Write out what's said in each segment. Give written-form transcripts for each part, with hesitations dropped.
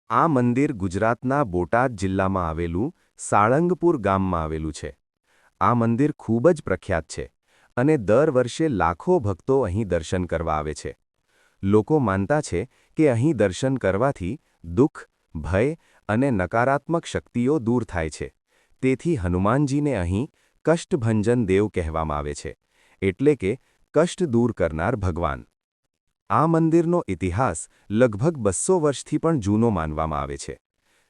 આ મંદિર ગુજરાતના બોટાદ જિલ્લામાં આવેલું સાળંગપુર ગામમાં આવેલું છે. આ મંદિર ખૂબ જ પ્રખ્યાત છે અને દર વર્ષે લાખો ભક્તો અહીં દર્શન કરવા આવે છે. લોકો માનતા છે કે અહીં દર્શન કરવાથી દુઃખ, ભય અને નકારાત્મક શક્તિઓ દૂર થાય છે. તેથી હનુમાનજીને અહીં કષ્ટભંજન દેવ કહેવામાં આવે છે, એટલે કે કષ્ટ દૂર કરનાર ભગવાન. આ મંદિરનો ઇતિહાસ લગભગ 200 વર્ષથી પણ જૂનો માનવામાં આવે છે.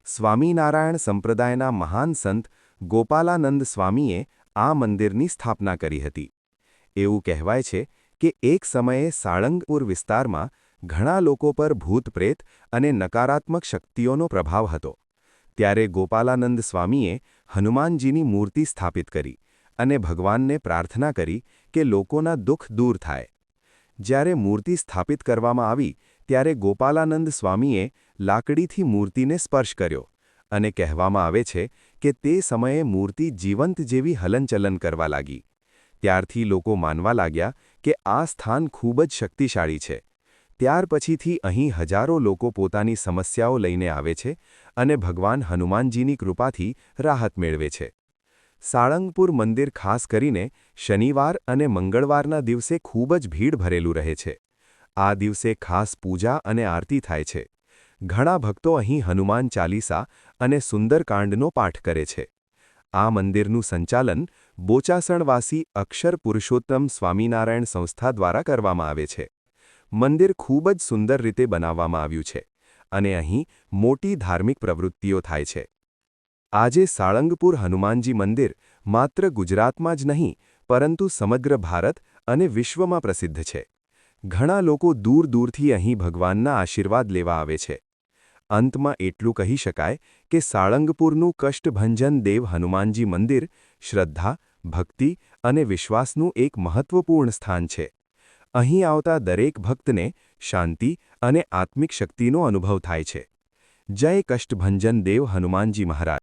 સ્વામિનારાયણ સંપ્રદાયના મહાન સંત ગોપાલાનંદ સ્વામીએ આ મંદિરની સ્થાપના કરી હતી. એવું કહેવાય છે કે એક સમયે સાળંગપુર વિસ્તારમાં ઘણા લોકો પર ભૂત-પ્રેત અને નકારાત્મક શક્તિઓનો પ્રભાવ હતો. ત્યારે ગોપાલાનંદ સ્વામીએ હનુમાનજીની મૂર્તિ સ્થાપિત કરી અને ભગવાનને પ્રાર્થના કરી કે લોકોના દુઃખ દૂર થાય. જ્યારે મૂર્તિ સ્થાપિત કરવામાં આવી ત્યારે ગોપાલાનંદ સ્વામીએ લાકડીથી મૂર્તિને સ્પર્શ કર્યો અને કહેવામાં આવે છે કે તે સમયે મૂર્તિ જીવંત જેવી હલનચલન કરવા લાગી. ત્યારથી લોકો માનવા લાગ્યા કે આ સ્થાન ખૂબ જ શક્તિશાળી છે. ત્યાર પછીથી અહીં હજારો લોકો પોતાની સમસ્યાઓ લઈને આવે છે અને ભગવાન હનુમાનજીની કૃપાથી રાહત મેળવે છે. સાળંગપુર મંદિર ખાસ કરીને શનિવાર અને મંગળવારના દિવસે ખૂબ જ ભીડ ભરેલું રહે છે. આ દિવસે ખાસ પૂજા અને આરતી થાય છે. ઘણા ભક્તો અહીં હનુમાન ચાલીસા અને સુંદરકાંડનો પાઠ કરે છે. આ મંદિરનું સંચાલન બોચાસણવાસી અક્ષર પુરુષોત્તમ સ્વામિનારાયણ સંસ્થા દ્વારા કરવામાં આવે છે. મંદિર ખૂબ જ સુંદર રીતે બનાવવામાં આવ્યું છે અને અહીં મોટી ધાર્મિક પ્રવૃત્તિઓ થાય છે. આજે સાળંગપુર હનુમાનજી મંદિર માત્ર ગુજરાતમાં જ નહીં પરંતુ સમગ્ર ભારત અને વિશ્વમાં પ્રસિદ્ધ છે. ઘણા લોકો દૂર દૂરથી અહીં ભગવાનના આશીર્વાદ લેવા આવે છે. અંતમાં એટલું કહી શકાય કે સાળંગપુરનું કષ્ટભંજન દેવ હનુમાનજી મંદિર શ્રદ્ધા, ભક્તિ અને વિશ્વાસનું એક મહત્વપૂર્ણ સ્થાન છે. અહીં આવતા દરેક ભક્તને શાંતિ અને આત્મિક શક્તિનો અનુભવ થાય છે. જય કષ્ટભંજન દેવ હનુમાનજી મહારાજ.